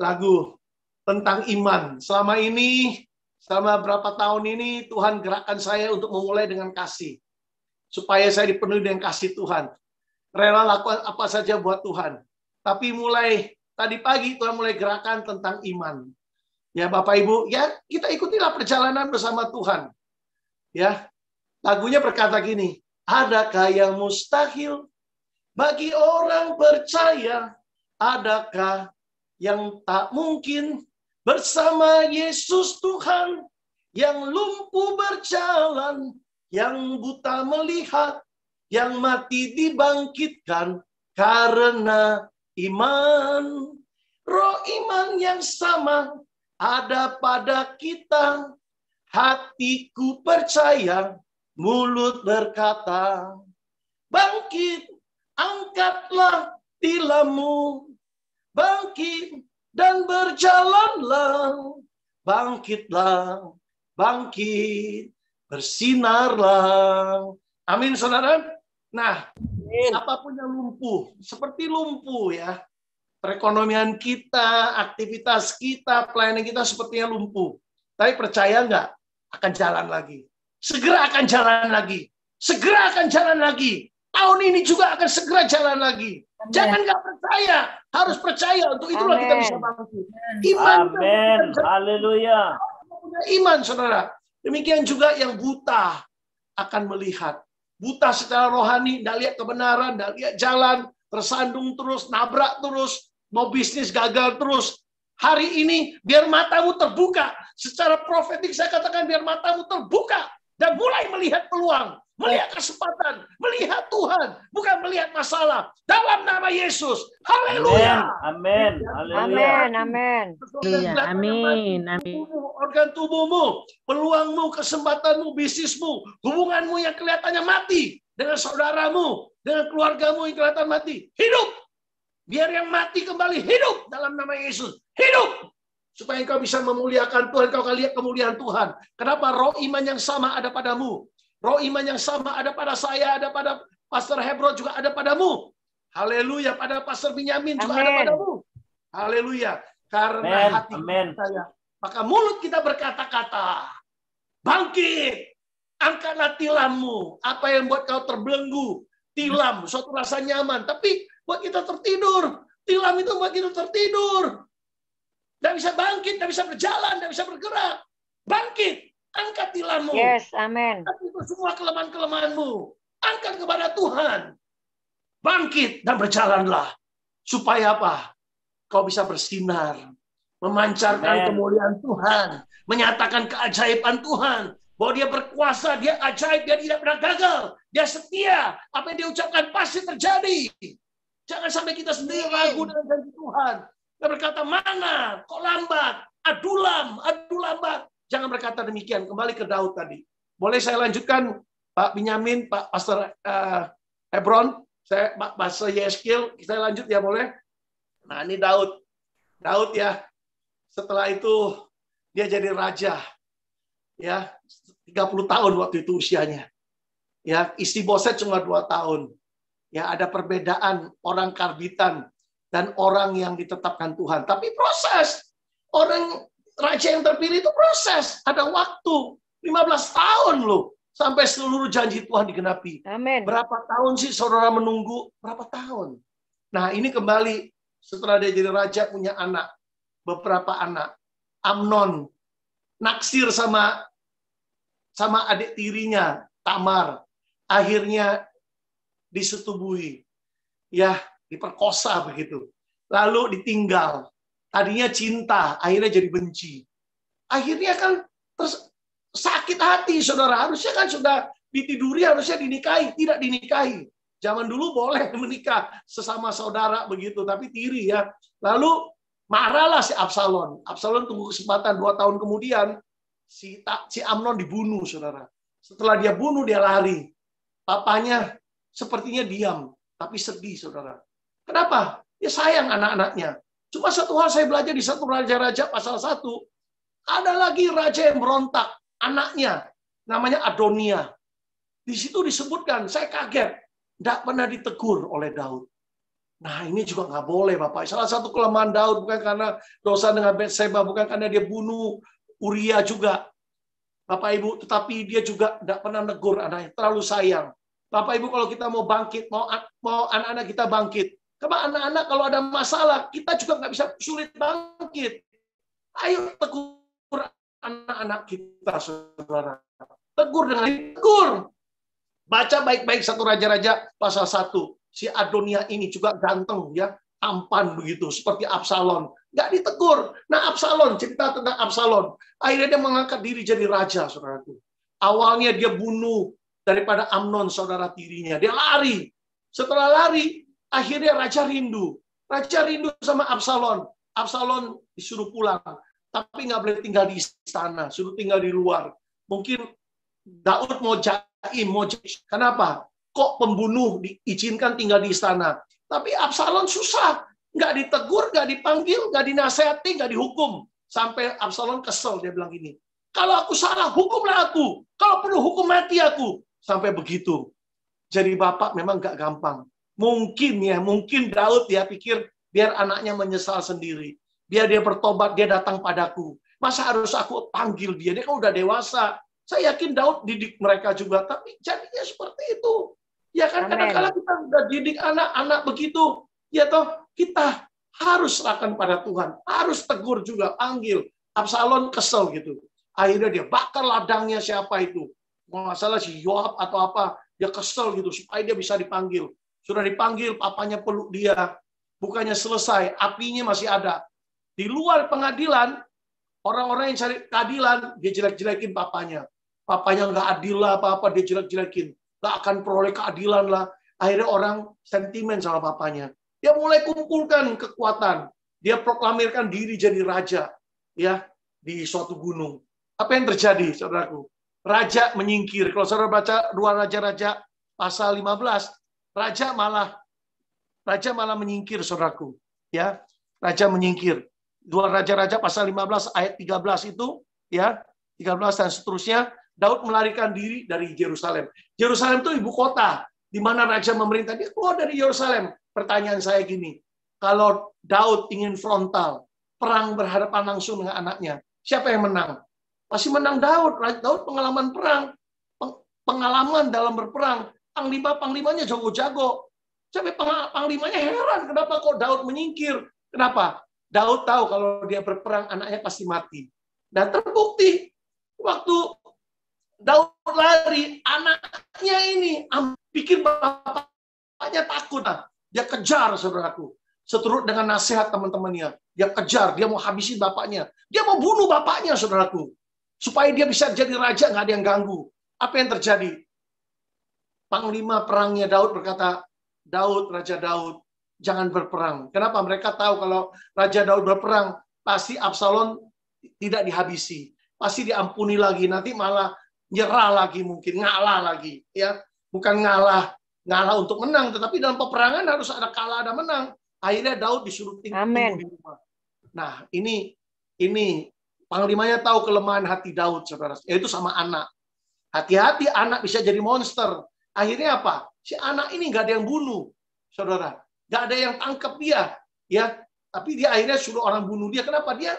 lagu tentang iman. Selama berapa tahun ini, Tuhan gerakkan saya untuk memulai dengan kasih. Supaya saya dipenuhi dengan kasih Tuhan. Rela lakukan apa saja buat Tuhan. Tapi mulai tadi pagi, Tuhan mulai gerakan tentang iman. Ya Bapak Ibu, ya kita ikutilah perjalanan bersama Tuhan. Ya, lagunya berkata gini, adakah yang mustahil bagi orang percaya? Adakah yang tak mungkin bersama Yesus Tuhan? Yang lumpuh berjalan, yang buta melihat, yang mati dibangkitkan karena iman. Roh iman yang sama ada pada kita. Hatiku percaya, mulut berkata, bangkit, angkatlah tilammu, bangkit dan berjalanlah, bangkitlah, bangkit, bersinarlah. Amin, saudara. Nah, apapun yang lumpuh, seperti lumpuh ya, perekonomian kita, aktivitas kita, pelayanan kita sepertinya lumpuh. Tapi percaya nggak? Akan jalan lagi. Segera akan jalan lagi. Segera akan jalan lagi. Tahun ini juga akan segera jalan lagi. Amen. Jangan nggak percaya, harus percaya. Untuk itulah kita bisa bangkit. Iman. Amin. Haleluya. Iman, saudara. Demikian juga yang buta akan melihat. Buta secara rohani, tidak lihat kebenaran, tidak lihat jalan, tersandung terus, nabrak terus, mau bisnis gagal terus. Hari ini biar matamu terbuka. Secara profetik saya katakan biar matamu terbuka dan mulai melihat peluang, melihat kesempatan, melihat Tuhan, bukan melihat masalah. Dalam nama Yesus. Haleluya. Amin. Amin. Amin. Amin. Amin. Organ tubuhmu, peluangmu, kesempatanmu, bisnismu, hubunganmu yang kelihatannya mati dengan saudaramu, dengan keluargamu yang kelihatan mati. Hidup. Biar yang mati kembali hidup dalam nama Yesus. Hidup. Supaya engkau bisa memuliakan Tuhan, engkau akan lihat kemuliaan Tuhan. Kenapa? Roh iman yang sama ada padamu. Roh iman yang sama ada pada saya, ada pada Pastor Hebron juga ada padamu. Haleluya. Pada Pastor Binyamin juga ada padamu. Haleluya. Karena hati saya, maka mulut kita berkata-kata, bangkit, angkatlah tilammu. Apa yang buat kau terbelenggu, Tilam, suatu rasa nyaman. Tapi buat kita tertidur. Tilam itu buat kita tertidur. Tidak bisa bangkit, tidak bisa berjalan, tidak bisa bergerak. Bangkit, angkat tilammu. Yes, amin. Itu semua kelemahan-kelemahanmu. Angkat kepada Tuhan. Bangkit dan berjalanlah. Supaya apa? Kau bisa bersinar. Memancarkan kemuliaan Tuhan. Menyatakan keajaiban Tuhan. Bahwa dia berkuasa, dia ajaib, dia tidak pernah gagal. Dia setia. Apa yang dia ucapkan pasti terjadi. Jangan sampai kita sendiri ragu dengan janji Tuhan. Dia berkata, mana? Kok lambat? Adulam, adu lambat. Jangan berkata demikian. Kembali ke Daud tadi. Boleh saya lanjutkan, Pak Binyamin, Pak Pastor Hebron, Pak Pastor Yeskil, saya lanjut ya boleh? Nah ini Daud. Daud ya, setelah itu dia jadi raja. Ya, 30 tahun waktu itu usianya. Ya, Istiboset cuma 2 tahun. Ya, ada perbedaan orang karbitan dan orang yang ditetapkan Tuhan. Tapi proses. Orang raja yang terpilih itu proses. Ada waktu. 15 tahun loh. Sampai seluruh janji Tuhan digenapi. Amin. Berapa tahun sih saudara menunggu? Berapa tahun? Nah, ini kembali setelah dia jadi raja punya anak. Beberapa anak. Amnon. Naksir sama adik tirinya. Tamar. Akhirnya disetubui. Ya, diperkosa begitu. Lalu ditinggal. Tadinya cinta, akhirnya jadi benci. Akhirnya kan sakit hati, saudara. Harusnya kan sudah ditiduri, harusnya dinikahi. Tidak dinikahi. Zaman dulu boleh menikah sesama saudara begitu, tapi tiri ya. Lalu marahlah si Absalom. Absalom tunggu kesempatan 2 tahun kemudian, si Amnon dibunuh, saudara. Setelah dia bunuh, dia lari. Papanya sepertinya diam, tapi sedih, saudara. Kenapa? Dia sayang anak-anaknya. Cuma satu hal saya belajar di 1 Raja-Raja pasal 1. Ada lagi raja yang berontak. Anaknya. Namanya Adonia. Di situ disebutkan, saya kaget. Tidak pernah ditegur oleh Daud. Nah ini juga nggak boleh Bapak. Salah satu kelemahan Daud bukan karena dosa dengan Batseba. Bukan karena dia bunuh Uria juga. Bapak Ibu, tetapi dia juga tidak pernah negur anaknya. Terlalu sayang. Bapak Ibu kalau kita mau bangkit, mau anak-anak kita bangkit. Karena anak-anak kalau ada masalah, kita juga nggak bisa sulit bangkit. Ayo tegur anak-anak kita, saudara. Tegur dengan tegur. Baca baik-baik 1 Raja-Raja pasal 1. Si Adonia ini juga ganteng, ya, tampan begitu, seperti Absalom. Nggak ditegur. Nah, Absalom, cerita tentang Absalom. Akhirnya dia mengangkat diri jadi raja, saudaraku. Awalnya dia bunuh daripada Amnon, saudara tirinya. Dia lari. Setelah lari, akhirnya raja rindu. Raja rindu sama Absalom. Absalom disuruh pulang. Tapi nggak boleh tinggal di istana. Suruh tinggal di luar. Mungkin Daud mau jaim. Kenapa? Kok pembunuh diizinkan tinggal di istana? Tapi Absalom susah. Nggak ditegur, nggak dipanggil, nggak dinasehati, nggak dihukum. Sampai Absalom kesel. Dia bilang gini, kalau aku salah, hukumlah aku. Kalau perlu hukum mati aku. Sampai begitu. Jadi bapak memang nggak gampang. Mungkin Daud ya pikir biar anaknya menyesal sendiri. Biar dia bertobat, dia datang padaku. Masa harus aku panggil dia? Dia kan udah dewasa. Saya yakin Daud didik mereka juga. Tapi jadinya seperti itu. Ya kan kadang-kadang kita udah didik anak-anak begitu. Ya toh kita harus serahkan pada Tuhan. Harus tegur juga, panggil. Absalom kesel gitu. Akhirnya dia bakar ladangnya siapa itu. Kalau nggak salah si Yoab atau apa. Dia kesel gitu supaya dia bisa dipanggil. Sudah dipanggil, papanya peluk dia. Bukannya selesai, apinya masih ada. Di luar pengadilan, orang-orang yang cari keadilan, dia jelek-jelekin papanya. Papanya nggak adil lah, apa-apa, dia jelek-jelekin. Nggak akan peroleh keadilan lah. Akhirnya orang sentimen sama papanya. Dia mulai kumpulkan kekuatan. Dia proklamirkan diri jadi raja. Ya, di suatu gunung. Apa yang terjadi, saudaraku? Raja menyingkir. Kalau saudara baca 2 Raja-Raja pasal 15, raja malah menyingkir, saudaraku. Ya, raja menyingkir. 2 Raja-Raja pasal 15 ayat 13 itu, ya, 13 dan seterusnya, Daud melarikan diri dari Yerusalem. Yerusalem itu ibu kota, di mana raja memerintah. Dia keluar dari Yerusalem. Pertanyaan saya gini, kalau Daud ingin frontal, perang berhadapan langsung dengan anaknya, siapa yang menang? Pasti menang Daud. Daud pengalaman perang, pengalaman dalam berperang. Panglima-panglimanya jago-jago. Sampai panglimanya heran, kenapa kok Daud menyingkir? Kenapa? Daud tahu kalau dia berperang, anaknya pasti mati. Dan terbukti, waktu Daud lari, anaknya ini pikir bapaknya takut. Dia kejar, saudaraku. Seturut dengan nasihat teman-temannya. Dia kejar, dia mau habisi bapaknya. Dia mau bunuh bapaknya, saudaraku. Supaya dia bisa jadi raja, nggak ada yang ganggu. Apa yang terjadi? Panglima perangnya Daud berkata, Daud, Raja Daud, jangan berperang. Kenapa? Mereka tahu kalau Raja Daud berperang, pasti Absalom tidak dihabisi. Pasti diampuni lagi. Nanti malah nyerah lagi mungkin, ngalah lagi. Ya, bukan ngalah untuk menang, tetapi dalam peperangan harus ada kalah, ada menang. Akhirnya Daud disuruh tunggu di rumah. Nah, ini panglimanya tahu kelemahan hati Daud, saudara. Yaitu sama anak. Hati-hati, anak bisa jadi monster. Akhirnya apa? Si anak ini nggak ada yang bunuh, saudara. Nggak ada yang tangkap dia, ya. Tapi dia akhirnya suruh orang bunuh dia. Kenapa? Dia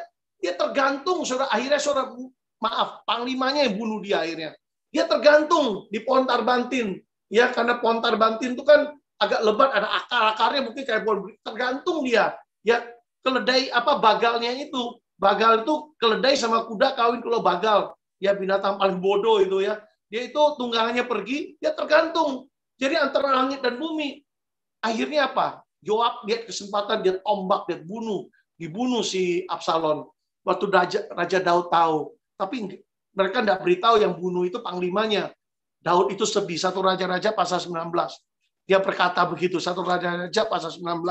tergantung, saudara. Akhirnya saudara, maaf, panglimanya yang bunuh dia akhirnya. Dia tergantung di pohon tarbantin, ya. Karena pohon tarbantin itu kan agak lebat, ada akar-akarnya mungkin kayak pohon. Tergantung dia, ya. Keledai bagalnya itu. Bagal itu keledai sama kuda kawin kalau bagal. Ya binatang paling bodoh itu ya. Dia itu tunggangannya pergi, dia tergantung. Jadi antara langit dan bumi. Akhirnya apa? Yoab lihat kesempatan, dia tombak, dia dibunuh si Absalom. Waktu Raja Daud tahu. Tapi mereka tidak beritahu yang bunuh itu panglimanya. Daud itu sedih. 1 Raja-Raja pasal 19. Dia berkata begitu. 1 Raja-Raja pasal 19.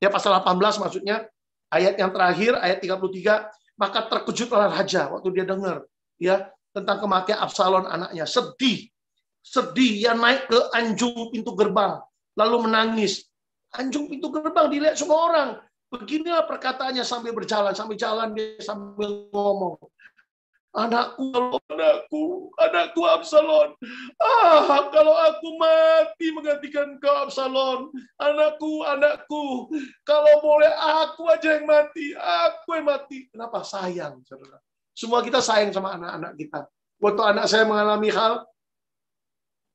Ya pasal 18 maksudnya. Ayat yang terakhir, ayat 33. Maka terkejutlah raja waktu dia dengar. Ya, tentang kematian Absalom anaknya. Sedih, dia naik ke anjung pintu gerbang, lalu menangis. Anjung pintu gerbang dilihat semua orang. Beginilah perkataannya sambil berjalan, dia sambil ngomong. Anakku Absalom. Kalau aku mati menggantikan kau Absalom. Anakku. Kalau boleh aku aja yang mati. Aku yang mati. Kenapa? Sayang, saudara. Semua kita sayang sama anak-anak kita. Waktu anak saya mengalami hal,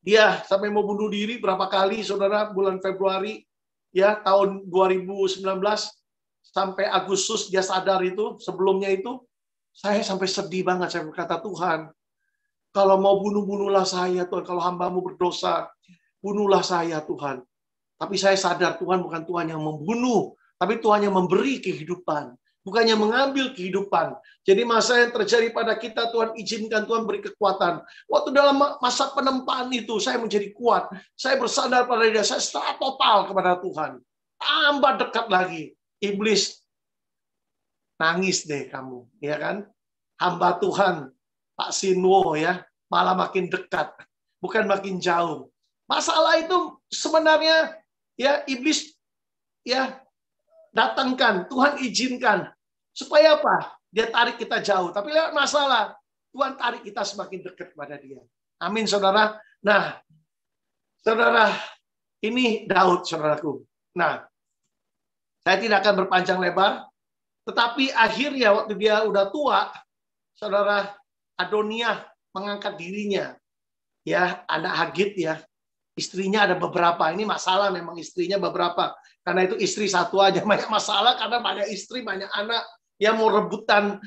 dia sampai mau bunuh diri berapa kali, saudara, bulan Februari, ya tahun 2019, sampai Agustus dia sadar itu, sebelumnya itu, saya sampai sedih banget. Saya berkata, Tuhan, kalau mau bunuhlah saya, Tuhan. Kalau hamba-Mu berdosa, bunuhlah saya, Tuhan. Tapi saya sadar Tuhan bukan Tuhan yang membunuh, tapi Tuhan yang memberi kehidupan. Bukannya mengambil kehidupan. Jadi masa yang terjadi pada kita, Tuhan izinkan, Tuhan beri kekuatan. Waktu dalam masa penempaan itu, saya menjadi kuat. Saya bersandar pada Dia, saya setelah total kepada Tuhan. Tambah dekat lagi. Iblis, nangis deh kamu. Ya kan? Hamba Tuhan, Pak Sinwo, ya, malah makin dekat. Bukan makin jauh. Masalah itu sebenarnya, ya, iblis, ya, datangkan, Tuhan izinkan. Supaya apa? Dia tarik kita jauh. Tapi lewat masalah, Tuhan tarik kita semakin dekat kepada Dia. Amin, saudara. Nah, saudara, ini Daud, saudaraku. Nah, saya tidak akan berpanjang lebar. Tetapi akhirnya waktu dia udah tua, saudara, Adoniah mengangkat dirinya. Ya, anak Hagit, ya. Istrinya ada beberapa. Ini masalah memang istrinya beberapa. Karena itu istri satu aja. Banyak masalah karena banyak istri, banyak anak yang mau rebutan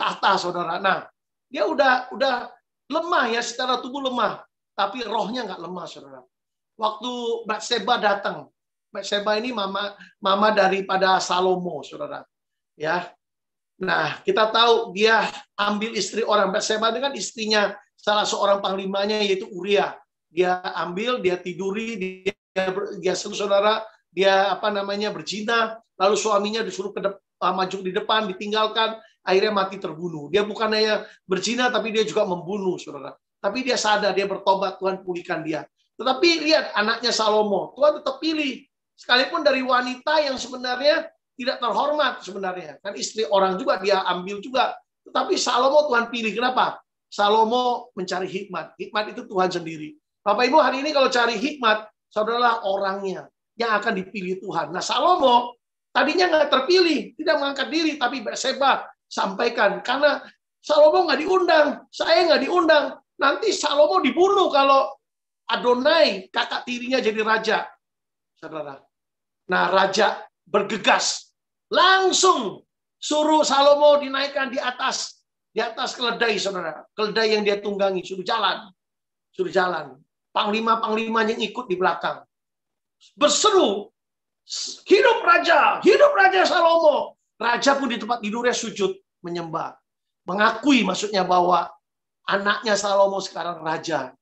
tahta, saudara. Nah, dia udah lemah ya, secara tubuh lemah. Tapi rohnya nggak lemah, saudara. Waktu Batseba datang. Batseba ini mama daripada Salomo, saudara. Ya. Nah, kita tahu dia ambil istri orang. Batseba ini kan istrinya salah seorang panglimanya, yaitu Uria. Dia ambil, dia tiduri, dia saudara, dia berzina, lalu suaminya disuruh maju di depan, ditinggalkan, akhirnya mati terbunuh. Dia bukan hanya berzina, tapi dia juga membunuh, saudara. Tapi dia sadar, dia bertobat, Tuhan pulihkan dia. Tetapi lihat anaknya Salomo, Tuhan tetap pilih. Sekalipun dari wanita yang sebenarnya tidak terhormat sebenarnya. Kan istri orang juga dia ambil juga. Tetapi Salomo Tuhan pilih. Kenapa? Salomo mencari hikmat. Hikmat itu Tuhan sendiri. Bapak Ibu, hari ini kalau cari hikmat, saudara, orangnya yang akan dipilih Tuhan. Nah, Salomo tadinya nggak terpilih, tidak mengangkat diri, tapi Batseba sampaikan. Karena Salomo nggak diundang, saya nggak diundang. Nanti Salomo dibunuh kalau Adonai, kakak tirinya jadi raja. Saudara. Nah, raja bergegas. Langsung suruh Salomo dinaikkan di atas keledai, saudara. Keledai yang dia tunggangi, suruh jalan. Suruh jalan. Panglima-panglima yang ikut di belakang. Berseru, hidup Raja Salomo. Raja pun di tempat tidurnya sujud, menyembah. Mengakui maksudnya bahwa anaknya Salomo sekarang raja.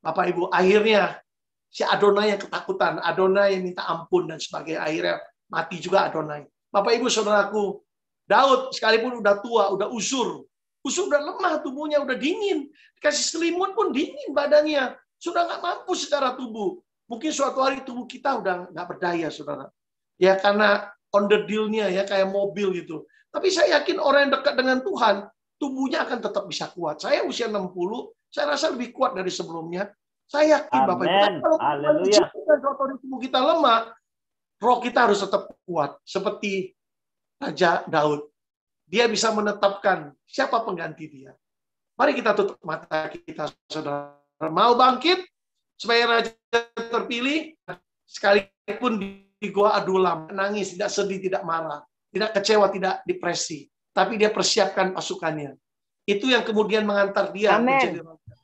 Bapak Ibu, akhirnya si Adonai yang ketakutan, Adonai yang minta ampun dan sebagainya, akhirnya mati juga Adonai. Bapak Ibu saudaraku, Daud sekalipun udah tua, udah usur udah lemah tubuhnya, udah dingin, dikasih selimut pun dingin badannya, sudah nggak mampu secara tubuh. Mungkin suatu hari tubuh kita udah nggak berdaya, saudara. Ya karena on the deal-nya ya kayak mobil gitu. Tapi saya yakin orang yang dekat dengan Tuhan, tubuhnya akan tetap bisa kuat. Saya usia 60, saya rasa lebih kuat dari sebelumnya. Saya yakin Bapak Ibu. Kalau tubuh kita lemah, roh kita harus tetap kuat. Seperti Raja Daud. Dia bisa menetapkan siapa pengganti dia. Mari kita tutup mata kita, saudara. Mau bangkit supaya Raja terpilih, sekalipun di gua Adulam, nangis, tidak sedih, tidak marah, tidak kecewa, tidak depresi. Tapi dia persiapkan pasukannya. Itu yang kemudian mengantar dia menjadi raja.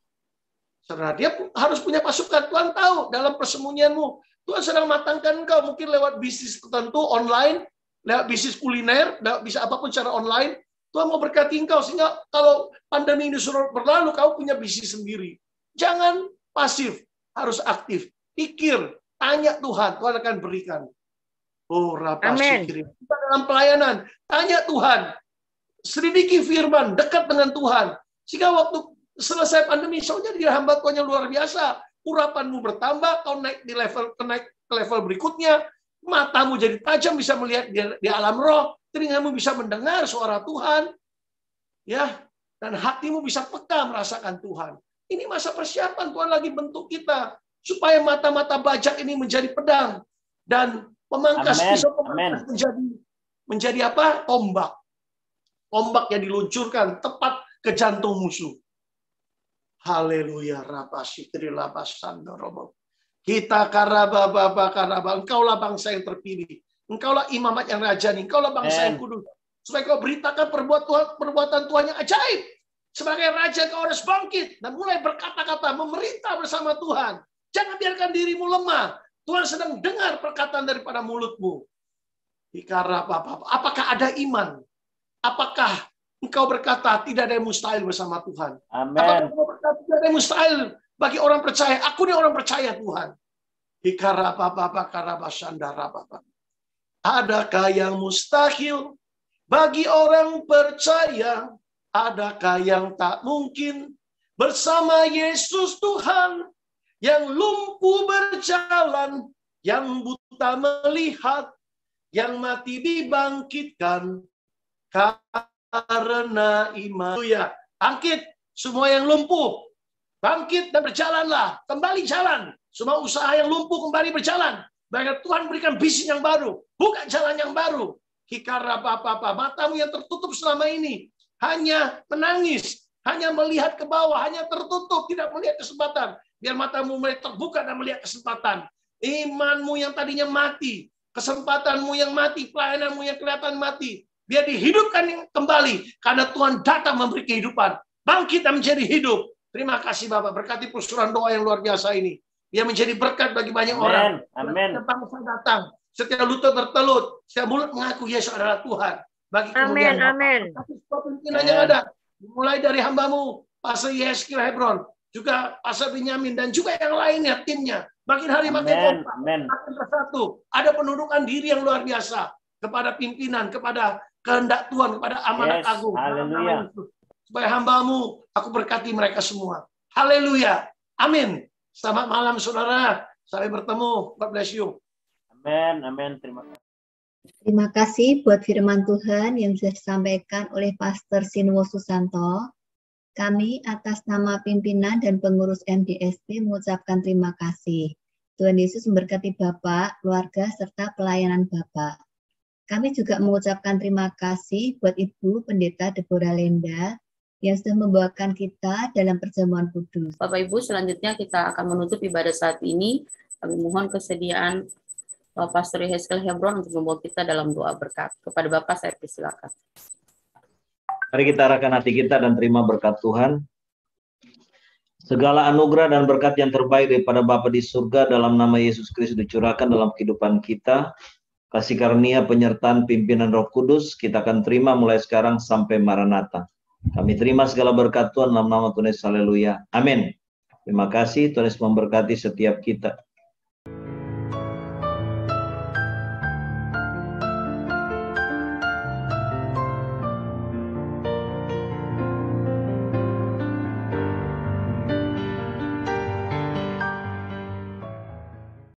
Saudara, dia harus punya pasukan. Tuhan tahu dalam persembunyianmu. Tuhan sedang matangkan engkau mungkin lewat bisnis tertentu online, lewat bisnis kuliner, lewat bisa apapun secara online. Tuhan mau berkati engkau sehingga kalau pandemi ini sudah berlalu, kau punya bisnis sendiri. Jangan pasif, harus aktif. Pikir, tanya Tuhan, Tuhan akan berikan. Oh, Amin. Kita dalam pelayanan, tanya Tuhan. Selidiki firman, dekat dengan Tuhan. Sehingga waktu selesai pandemi, soalnya dia hamba Tuhan yang luar biasa. Urapanmu bertambah, kau naik ke level berikutnya. Matamu jadi tajam, bisa melihat di alam roh. Telingamu bisa mendengar suara Tuhan. Ya, dan hatimu bisa peka merasakan Tuhan. Ini masa persiapan, Tuhan lagi bentuk kita. Supaya mata-mata bajak ini menjadi pedang. Dan pemangkas pisau pemangkas menjadi apa? Tombak. Tombak yang diluncurkan tepat ke jantung musuh. Haleluya. Kita karaba. Engkaulah bangsa yang terpilih. Engkaulah imamat yang rajani. Engkaulah bangsa yang kudus. Supaya kau beritakan perbuatan Tuhan yang ajaib. Sebagai raja kau harus bangkit. Dan mulai berkata-kata, memerintah bersama Tuhan. Jangan biarkan dirimu lemah. Tuhan sedang dengar perkataan daripada mulutmu. Apakah ada iman? Apakah engkau berkata tidak ada yang mustahil bersama Tuhan? Amen. Apakah engkau berkata tidak ada yang mustahil bagi orang percaya? Aku ini orang percaya Tuhan. Adakah yang mustahil bagi orang percaya? Adakah yang tak mungkin bersama Yesus Tuhan? Yang lumpuh berjalan, yang buta melihat, yang mati dibangkitkan karena iman. Ya, bangkit semua yang lumpuh. Bangkit dan berjalanlah. Kembali jalan. Semua usaha yang lumpuh kembali berjalan. Bahkan Tuhan berikan bisnis yang baru. Buka jalan yang baru. Matamu yang tertutup selama ini hanya menangis, hanya melihat ke bawah, hanya tertutup, tidak melihat kesempatan. Biar matamu mulai terbuka dan melihat kesempatan. Imanmu yang tadinya mati, kesempatanmu yang mati, pelayananmu yang kelihatan mati, biar dihidupkan kembali. Karena Tuhan datang memberi kehidupan. Bangkit dan menjadi hidup. Terima kasih Bapak, berkati persuruhan doa yang luar biasa ini. Dia menjadi berkat bagi banyak orang. Amin. Bangsa datang. Setiap lutut bertelut, setiap mulut mengaku Yesus adalah Tuhan. Bagi kemudian Amin. pimpinan yang ada, mulai dari hambamu, Pastor Yeskil Hebron, juga Pastor Benyamin, dan juga yang lainnya, timnya. Makin hari makin kompak, makin bersatu. Ada penundukan diri yang luar biasa kepada pimpinan, kepada kehendak Tuhan, kepada amanat agung. Haleluya. Supaya hambamu, aku berkati mereka semua. Haleluya. Amin. Selamat malam, saudara. Sampai bertemu. God bless you. Amin. Terima kasih. Terima kasih buat firman Tuhan yang sudah disampaikan oleh Pastor Sinwo Susanto. Kami atas nama pimpinan dan pengurus MDSP mengucapkan terima kasih. Tuhan Yesus memberkati Bapak, keluarga, serta pelayanan Bapak. Kami juga mengucapkan terima kasih buat Ibu Pendeta Deborah Lenda yang sudah membawakan kita dalam perjamuan kudus. Bapak Ibu, selanjutnya kita akan menutup ibadah saat ini. Kami mohon kesediaan Pastor Yehezkel Hebron untuk membawa kita dalam doa berkat. Kepada Bapak saya persilakan. Mari kita arahkan hati kita dan terima berkat Tuhan. Segala anugerah dan berkat yang terbaik daripada Bapa di surga dalam nama Yesus Kristus dicurahkan dalam kehidupan kita. Kasih karunia penyertaan pimpinan Roh Kudus kita akan terima mulai sekarang sampai Maranatha. Kami terima segala berkat Tuhan dalam nama Tuhan Yesus. Haleluya. Amin. Terima kasih. Tuhan Yesus memberkati setiap kita.